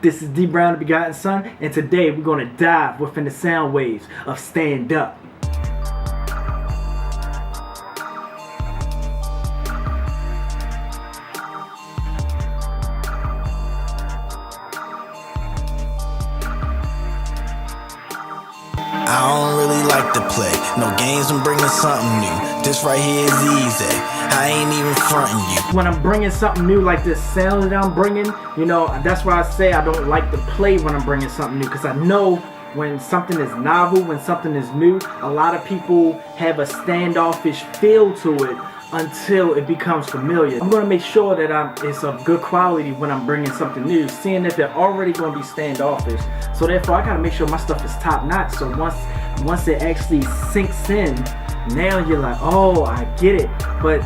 This is D Brown, the Begotten Son, and today we're going to dive within the sound waves of Stand Up. I don't really like to play no games, I'm bringing something new. This right here is easy, I ain't even fronting you. When I'm bringing something new like this sound that I'm bringing, you know, that's why I say I don't like to play when I'm bringing something new, because I know when something is novel, when something is new, a lot of people have a standoffish feel to it until it becomes familiar. I'm going to make sure that it's of good quality when I'm bringing something new, seeing that they're already going to be standoffish. So therefore, I got to make sure my stuff is top notch. So once it actually sinks in, now you're like, oh, I get it. But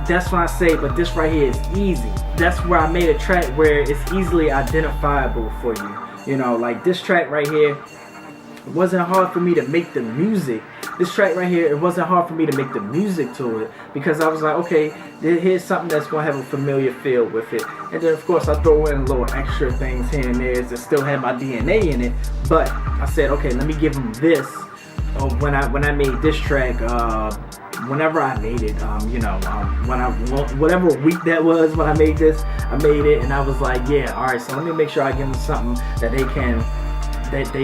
that's when I say, but this right here is easy. That's where I made a track where it's easily identifiable for you. You know, like this track right here, it wasn't hard for me to make the music. This track right here, it wasn't hard for me to make the music to it, because I was like, okay, here's something that's going to have a familiar feel with it. And then of course I throw in little extra things here and there to still have my DNA in it. But I said, okay, let me give them this. When I made this track, whenever I made it, whatever week that was when I made this, I made it, and I was like, yeah, all right, so let me make sure I give them something that they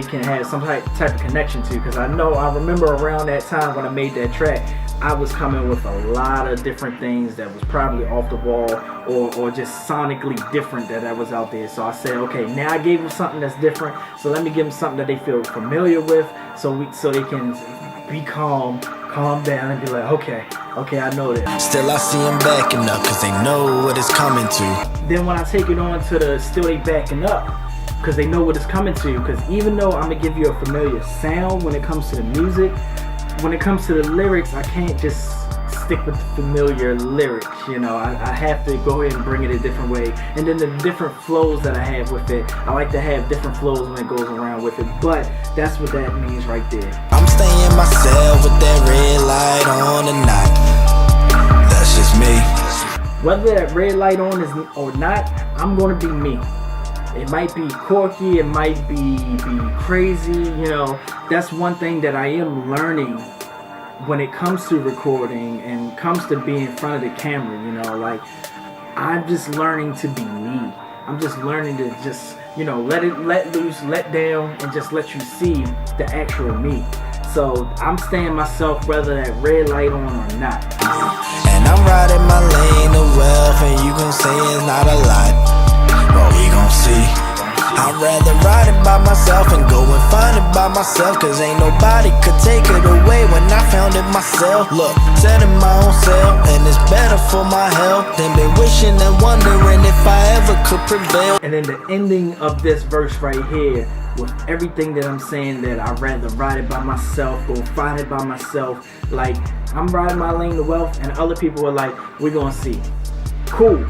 can have some type of connection to, because I remember around that time when I made that track, I was coming with a lot of different things that was probably off the wall or just sonically different that was out there. So I said, okay, now I gave them something that's different, so let me give them something that they feel familiar with, so they can be calm down and be like, okay, I know this. Still I see them backing up, cause they know what it's coming to. Then when I take it on to the still they backing up, because they know what it's coming to. Because even though I'm going to give you a familiar sound when it comes to the music, when it comes to the lyrics, I can't just stick with the familiar lyrics, you know. I have to go ahead and bring it a different way. And then the different flows that I have with it, I like to have different flows when it goes around with it. But that's what that means right there. I'm staying myself with that red light on tonight. That's just me. Whether that red light on is or not, I'm going to be me. It might be quirky, it might be crazy, you know. That's one thing that I am learning when it comes to recording and comes to being in front of the camera, you know. Like, I'm just learning to be me. I'm just learning to just, you know, let loose, let down, and just let you see the actual me. So I'm staying myself whether that red light on or not. And I'm riding my lane of wealth, and you gon' say it's not a lot. Well, we gon' see. I'd rather ride it by myself and go and find it by myself, cause ain't nobody could take it away when I found it myself. Look, set in my own self, and it's better for my health than been wishing and wondering if I ever could prevail. And then the ending of this verse right here, with everything that I'm saying, that I'd rather ride it by myself, go find it by myself. Like, I'm riding my lane to wealth, and other people are like, we're gonna see. Cool,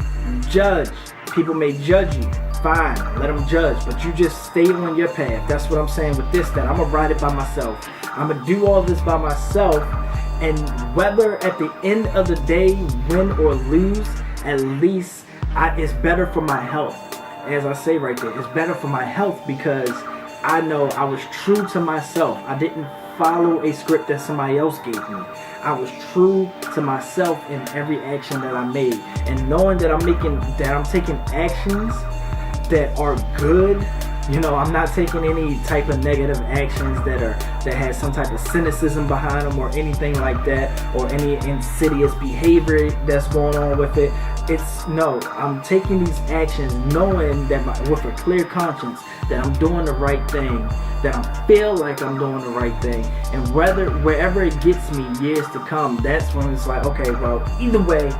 judge. People may judge you, fine, let them judge, but you just stay on your path. That's what I'm saying with this, that I'm gonna ride it by myself. I'm gonna do all this by myself, and whether at the end of the day, win or lose, at least it's better for my health. As I say right there, it's better for my health, because I know I was true to myself. I didn't follow a script that somebody else gave me. I was true to myself in every action that I made, and knowing that I'm taking actions that are good. You know, I'm not taking any type of negative actions that has some type of cynicism behind them or anything like that, or any insidious behavior that's going on with it. I'm taking these actions knowing that with a clear conscience that I'm doing the right thing, that I feel like I'm doing the right thing, and wherever it gets me years to come, that's when it's like, okay, well, either way,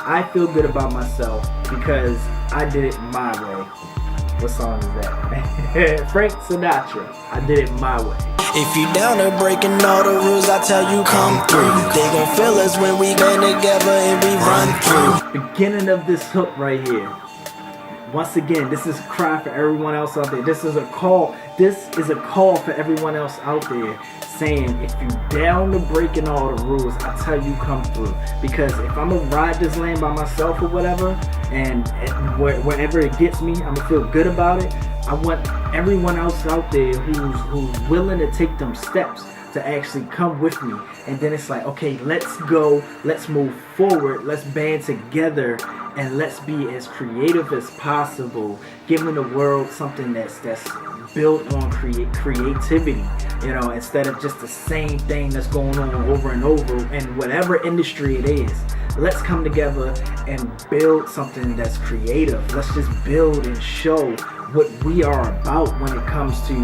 I feel good about myself because I did it my way. What song is that? Frank Sinatra. I did it my way. If you down there breaking all the rules, I tell you come through. They gon' feel us when we band together and we run through. Beginning of this hook right here. Once again, this is a cry for everyone else out there. This is a call. This is a call for everyone else out there, saying, if you down to breaking all the rules, I tell you come through. Because if I'm gonna ride this lane by myself or whatever, and wherever it gets me, I'm gonna feel good about it. I want everyone else out there who's willing to take them steps to actually come with me. And then it's like, okay, let's go, let's move forward, let's band together, and let's be as creative as possible, giving the world something that's built on creativity, you know, instead of just the same thing that's going on over and over in whatever industry it is. Let's come together and build something that's creative. Let's just build and show what we are about when it comes to,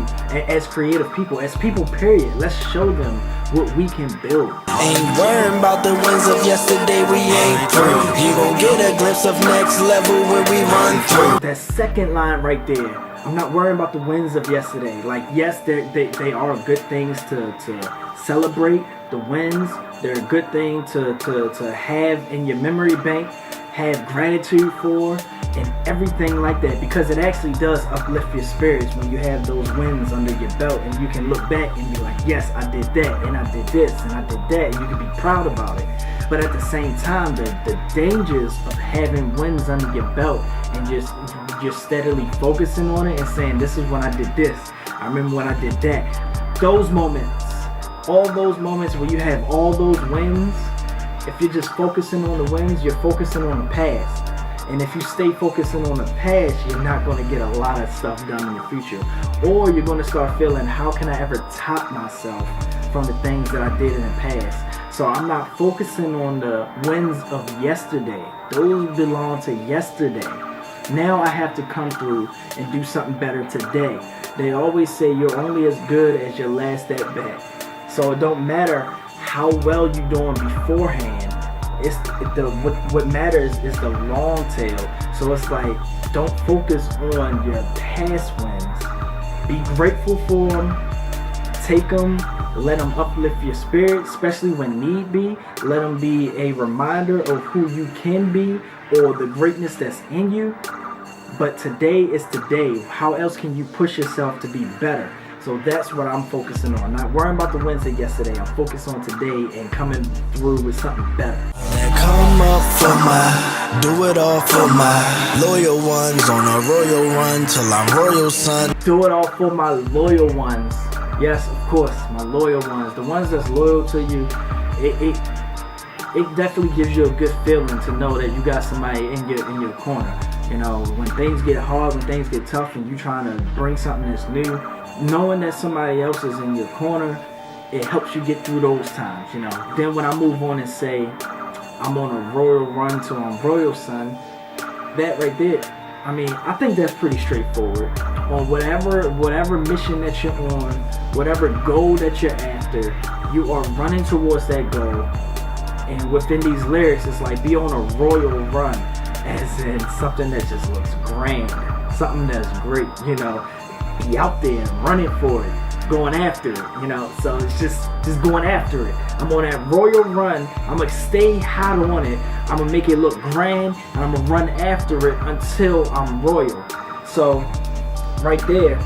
as creative people, as people, period. Let's show them what we can build. Ain't worrying about the wins of yesterday, we ain't through. You gon' get a glimpse of next level when we run through. That second line right there, I'm not worrying about the wins of yesterday. Like, yes, they are good things to celebrate, the wins. They're a good thing to have in your memory bank, have gratitude for, and everything like that, because it actually does uplift your spirits when you have those wins under your belt, and you can look back and be like, yes, I did that, and I did this, and I did that, and you can be proud about it. But at the same time, the dangers of having wins under your belt and just steadily focusing on it and saying, this is when I did this, I remember when I did that. Those moments, all those moments where you have all those wins, if you're just focusing on the wins, you're focusing on the past. And if you stay focusing on the past, you're not going to get a lot of stuff done in the future. Or you're going to start feeling, how can I ever top myself from the things that I did in the past? So I'm not focusing on the wins of yesterday. Those belong to yesterday. Now I have to come through and do something better today. They always say you're only as good as your last at bat. So it don't matter how well you're doing beforehand. What matters is the long tail. So it's like, don't focus on your past wins. Be grateful for them. Take them. Let them uplift your spirit, especially when need be. Let them be a reminder of who you can be or the greatness that's in you. But today is today. How else can you push yourself to be better? So that's what I'm focusing on. Not worrying about the wins of yesterday. I'm focused on today and coming through with something better. Come up for my, do it all for my loyal ones on a royal run till I'm royal, son. Do it all for my loyal ones. Yes, of course, my loyal ones. The ones that's loyal to you. It definitely gives you a good feeling to know that you got somebody in your corner. You know, when things get hard, when things get tough, and you trying to bring something that's new, knowing that somebody else is in your corner, it helps you get through those times, you know. Then when I move on and say, I'm on a royal run till I'm royal, son, that right there, I mean, I think that's pretty straightforward. On whatever mission that you're on, whatever goal that you're after, you are running towards that goal. And within these lyrics, it's like, be on a royal run, as in something that just looks grand, something that's great, you know. Be out there and running for it, going after it, you know. So it's just going after it. I'm on that royal run. I'm gonna stay hot on it. I'm gonna make it look grand, and I'm gonna run after it until I'm royal. So right there,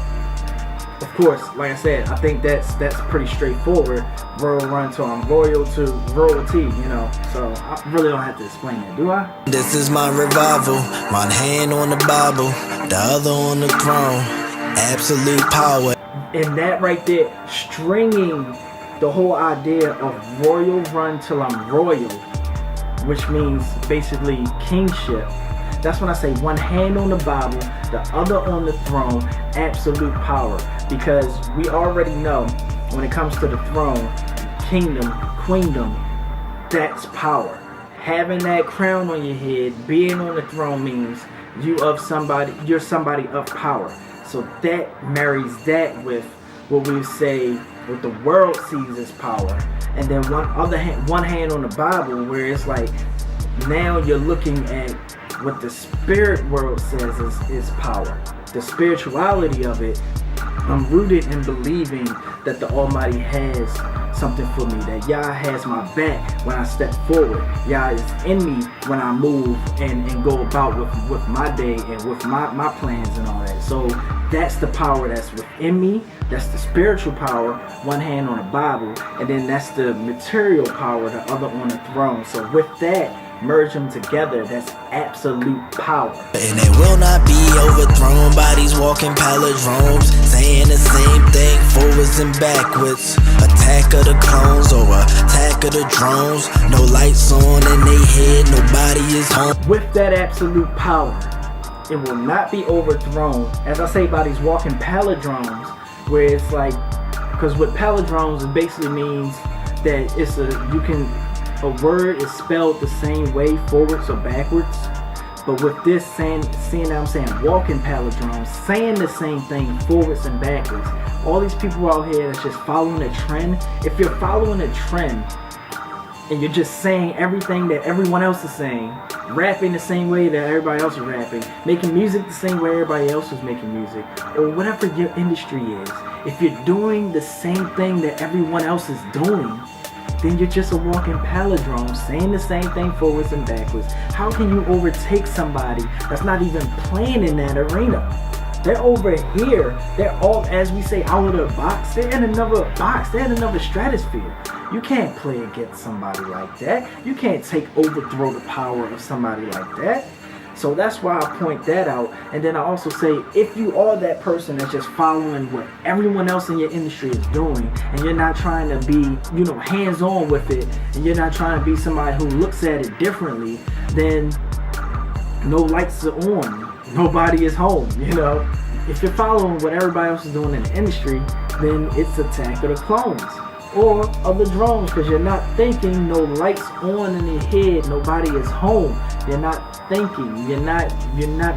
of course, like I said, I think that's pretty straightforward. Royal run till I'm royal to royalty, you know. So I really don't have to explain that, do I? This is my revival. One hand on the Bible, the other on the throne. Absolute power. And that right there, stringing the whole idea of royal run till I'm royal, which means basically kingship. That's when I say one hand on the Bible, the other on the throne, absolute power. Because we already know when it comes to the throne, kingdom, queendom, that's power. Having that crown on your head, being on the throne means you're somebody of power. So that marries that with what we say what the world sees as power. And then one hand on the Bible, where it's like, now you're looking at what the spirit world says is power. The spirituality of it, I'm rooted in believing that the Almighty has something for me, that Yah has my back when I step forward. Yah is in me when I move and go about with my day and with my plans and all that. So that's the power that's within me. That's the spiritual power, one hand on the Bible, and then that's the material power, the other on the throne. So with that, merge them together, that's absolute power. And they will not be overthrown by these walking palindromes, saying the same thing forwards and backwards. Attack of the clones or attack of the drones. No lights on in they head, nobody is home. With that absolute power, it will not be overthrown, as I say, by these walking palindromes, where it's like, because what palindromes it basically means that it's a word is spelled the same way forwards or backwards. But with this seeing that I'm saying walking palindromes, saying the same thing forwards and backwards. All these people out here that's just following a trend. If you're following a trend and you're just saying everything that everyone else is saying, rapping the same way that everybody else is rapping, making music the same way everybody else is making music, or whatever your industry is, if you're doing the same thing that everyone else is doing, then you're just a walking palindrome saying the same thing forwards and backwards. How can you overtake somebody that's not even playing in that arena? They're over here. They're all, as we say, out of the box. They're in another box. They're in another stratosphere. You can't play against somebody like that. You can't overthrow the power of somebody like that. So that's why I point that out. And then I also say, if you are that person that's just following what everyone else in your industry is doing, and you're not trying to be, hands-on with it, and you're not trying to be somebody who looks at it differently, then no lights are on. Nobody is home, If you're following what everybody else is doing in the industry, then it's Attack of the Clones. Or of the drones, because you're not thinking, no lights on in your head, nobody is home. You're not thinking, you're not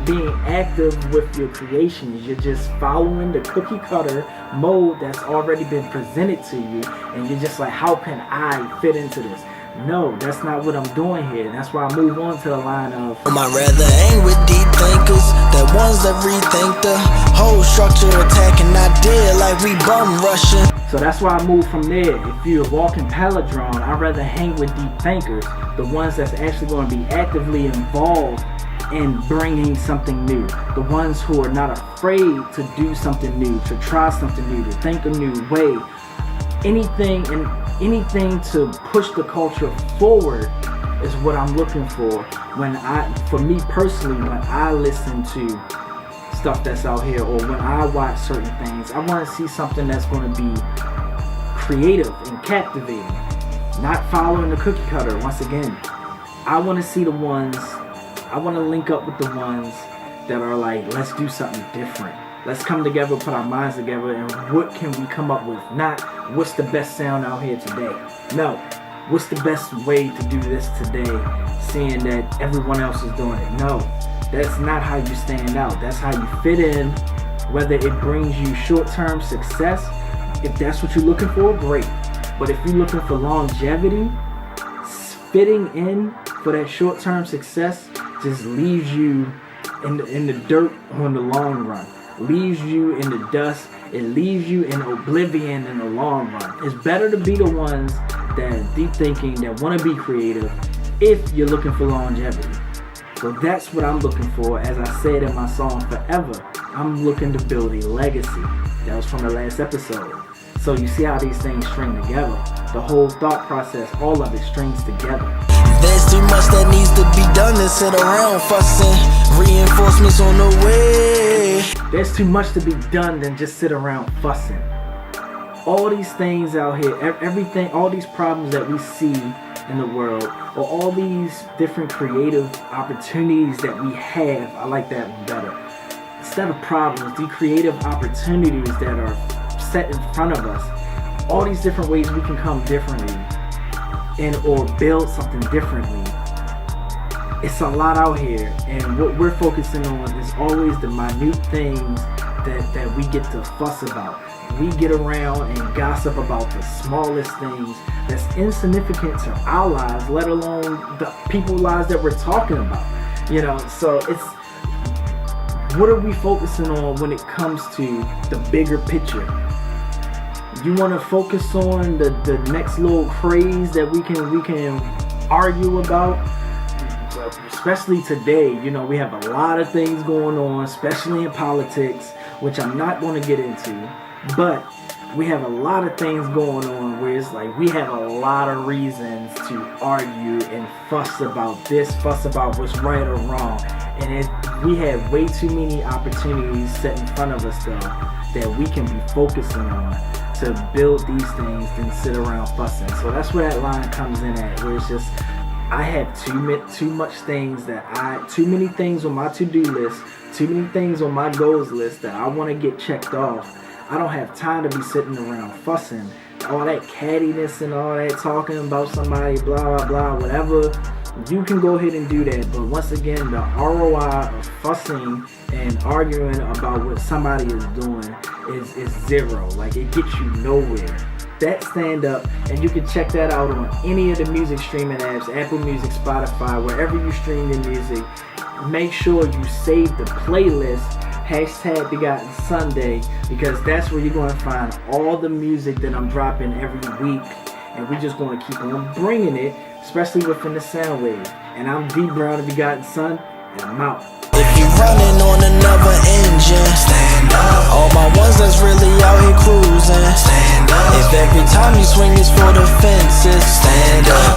being active with your creations. You're just following the cookie cutter mode that's already been presented to you, and you're just like, how can I fit into this? No, that's not what I'm doing here. That's why I move on to the line of, I'd rather hang with deep thinkers, the ones that rethink the whole structure, attacking idea like we bum rushing. So that's why I move from there. If you're walking palindrome, I'd rather hang with deep thinkers, the ones that's actually going to be actively involved in bringing something new, the ones who are not afraid to do something new, to try something new, to think a new way, anything to push the culture forward is what I'm looking for. For me personally, when I listen to stuff that's out here, or when I watch certain things, I want to see something that's going to be creative and captivating, not following the cookie cutter. Once again, I want to see the ones, I want to link up with the ones that are like, let's do something different. Let's come together, put our minds together, and what can we come up with? Not what's the best sound out here today. No, what's the best way to do this today, seeing that everyone else is doing it. No, that's not how you stand out. That's how you fit in, whether it brings you short-term success. If that's what you're looking for, great. But if you're looking for longevity, fitting in for that short-term success just leaves you in the dirt on the long run. Leaves you in the dust. It leaves you in oblivion in the long run. It's better to be the ones that are deep thinking, that want to be creative, if you're looking for longevity. So that's what I'm looking for. As I said in my song Forever, I'm looking to build a legacy. That was from the last episode. So you see how these things string together. The whole thought process, all of it strings together. There's too much that needs to be done to sit around fussing. Reinforcements on the way. There's too much to be done than just sit around fussing. All these things out here, everything, all these problems that we see in the world, or all these different creative opportunities that we have, I like that one better. Instead of problems, the creative opportunities that are set in front of us, all these different ways we can come differently and or build something differently. It's a lot out here, and what we're focusing on is always the minute things that we get to fuss about. We get around and gossip about the smallest things that's insignificant to our lives, let alone the people's lives that we're talking about. So it's, what are we focusing on when it comes to the bigger picture? You want to focus on the next little craze that we can argue about, especially today. We have a lot of things going on, especially in politics, which I'm not going to get into. But we have a lot of things going on where it's like we have a lot of reasons to argue and fuss about this, fuss about what's right or wrong. And we have way too many opportunities set in front of us though that we can be focusing on to build these things than sit around fussing. So that's where that line comes in at, where it's just I have too many things on my to-do list, too many things on my goals list that I want to get checked off. I don't have time to be sitting around fussing. All that cattiness and all that talking about somebody, blah, blah, blah, whatever. You can go ahead and do that. But once again, the ROI of fussing and arguing about what somebody is doing is zero. Like, it gets you nowhere. That stand up, and you can check that out on any of the music streaming apps, Apple Music, Spotify, wherever you stream your music. Make sure you save the playlist #Begotten Sunday, because that's where you're going to find all the music that I'm dropping every week, and we're just going to keep on bringing it, especially within the Soundwave. And I'm D Brown, the Begotten Son, and I'm out. If you running on another engine, stand up. All my ones that's really out here cruising, stand up. If every time you swing this